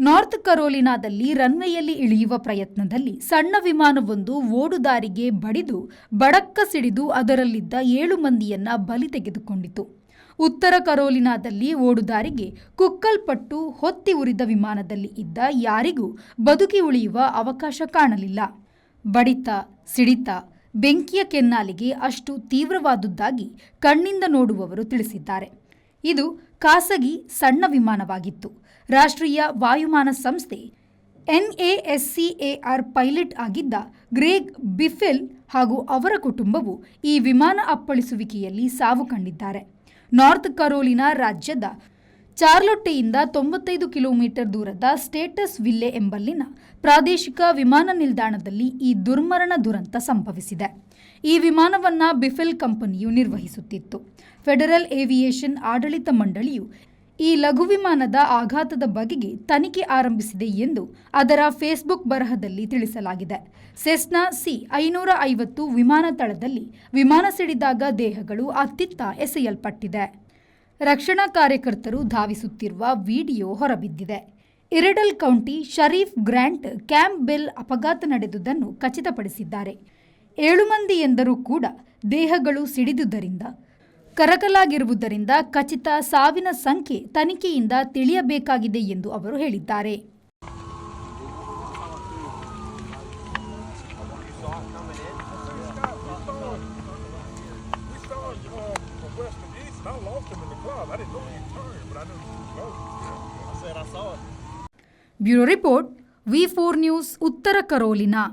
North ಕರೋಲಿನಾದಲ್ಲಿ ರನ್ವೇಯಲ್ಲಿ ಇಳಿಯುವ ಪ್ರಯತ್ನದಲ್ಲಿ ಸಣ್ಣ ವಿಮಾನವೊಂದು ಓಡುದಾರಿಗೆ ಬಡಿದು ಬಡಕ್ಕ ಸಿಡಿದು ಅದರಲ್ಲಿದ್ದ 7 ಮಂದಿಯನ್ನ ಬಲಿ ತೆಗೆದುಕೊಂಡಿತು. ಉತ್ತರ ಕರೋಲಿನಾದಲ್ಲಿ ಓಡುದಾರಿಗೆ ಕುಕ್ಕಲ್ಪಟ್ಟು ಹೊತ್ತಿ ಉರಿದ ವಿಮಾನದಲ್ಲಿ ಇದ್ದ ಯಾರಿಗೂ ಬದುಕಿ ಉಳಿಯುವ ಅವಕಾಶ ಕಾಣಲಿಲ್ಲ. ಬಡಿತ, ಸಿಡಿತ, ಬೆಂಕಿಯ ಕೆನ್ನಾಲಿಗೆ ಅಷ್ಟು ತೀವ್ರವಾದುದಾಗಿ ಕಣ್ಣಿಂದ ನೋಡುವವರು ತಿಳಿಸಿದ್ದಾರೆ. ಇದು ಖಾಸಗಿ ಸಣ್ಣ ವಿಮಾನವಾಗಿತ್ತು. ರಾಷ್ಟ್ರೀಯ ವಾಯುಮಾನ ಸಂಸ್ಥೆ NASCAR ಪೈಲಟ್ ಆಗಿದ್ದ ಗ್ರೇಗ್ ಬಿಫೆಲ್ ಹಾಗೂ ಅವರ ಕುಟುಂಬವು ಈ ವಿಮಾನ ಅಪ್ಪಳಿಸುವಿಕೆಯಲ್ಲಿ ಸಾವು ಕಂಡಿದ್ದಾರೆ. ನಾರ್ತ್ ಕರೋಲಿನಾ ರಾಜ್ಯದ ಚಾರ್ಲೊಟ್ಟೆಯಿಂದ 95 ಕಿಲೋಮೀಟರ್ ದೂರದ ಸ್ಟೇಟಸ್ ವಿಲ್ಲೆ ಎಂಬಲ್ಲಿನ ಪ್ರಾದೇಶಿಕ ವಿಮಾನ ನಿಲ್ದಾಣದಲ್ಲಿ ಈ ದುರ್ಮರಣ ದುರಂತ ಸಂಭವಿಸಿದೆ. ಈ ವಿಮಾನವನ್ನು ಬಿಫೆಲ್ ಕಂಪನಿಯು ನಿರ್ವಹಿಸುತ್ತಿತ್ತು. ಫೆಡರಲ್ ಏವಿಯೇಷನ್ ಆಡಳಿತ ಮಂಡಳಿಯು ಈ ಲಘು ವಿಮಾನದ ಆಘಾತದ ಬಗೆಗೆ ತನಿಖೆ ಆರಂಭಿಸಿದೆ ಎಂದು ಅದರ ಫೇಸ್ಬುಕ್ ಬರಹದಲ್ಲಿ ತಿಳಿಸಲಾಗಿದೆ. ಸೆಸ್ನಾ C-550 ವಿಮಾನ ತಳದಲ್ಲಿ ವಿಮಾನ ಸಿಡಿದಾಗ ದೇಹಗಳು ಅತ್ತಿತ್ತ ಎಸೆಯಲ್ಪಟ್ಟಿದೆ. ರಕ್ಷಣಾ ಕಾರ್ಯಕರ್ತರು ಧಾವಿಸುತ್ತಿರುವ ವಿಡಿಯೋ ಹೊರಬಿದ್ದಿದೆ. ಇರೆಡಲ್ ಕೌಂಟಿ ಶರೀಫ್ ಗ್ರ್ಯಾಂಟ್ ಕ್ಯಾಂಪ್ಬೆಲ್ ಅಪಘಾತ ನಡೆದುದನ್ನು ಖಚಿತಪಡಿಸಿದ್ದಾರೆ. 7 ಮಂದಿ ಎಂದರೂ ಕೂಡ ದೇಹಗಳು ಸಿಡಿದುದರಿಂದ ಕರಕಲಾಗಿರುವುದರಿಂದ ಖಚಿತ ಸಾವಿನ ಸಂಖ್ಯೆ ತನಿಖೆಯಿಂದ ತಿಳಿಯಬೇಕಾಗಿದೆ ಎಂದು ಅವರು ಹೇಳಿದ್ದಾರೆ. ಬ್ಯೂರೋ ರಿಪೋರ್ಟ್ V4 ನ್ಯೂಸ್, ಉತ್ತರ ಕರೋಲಿನಾ.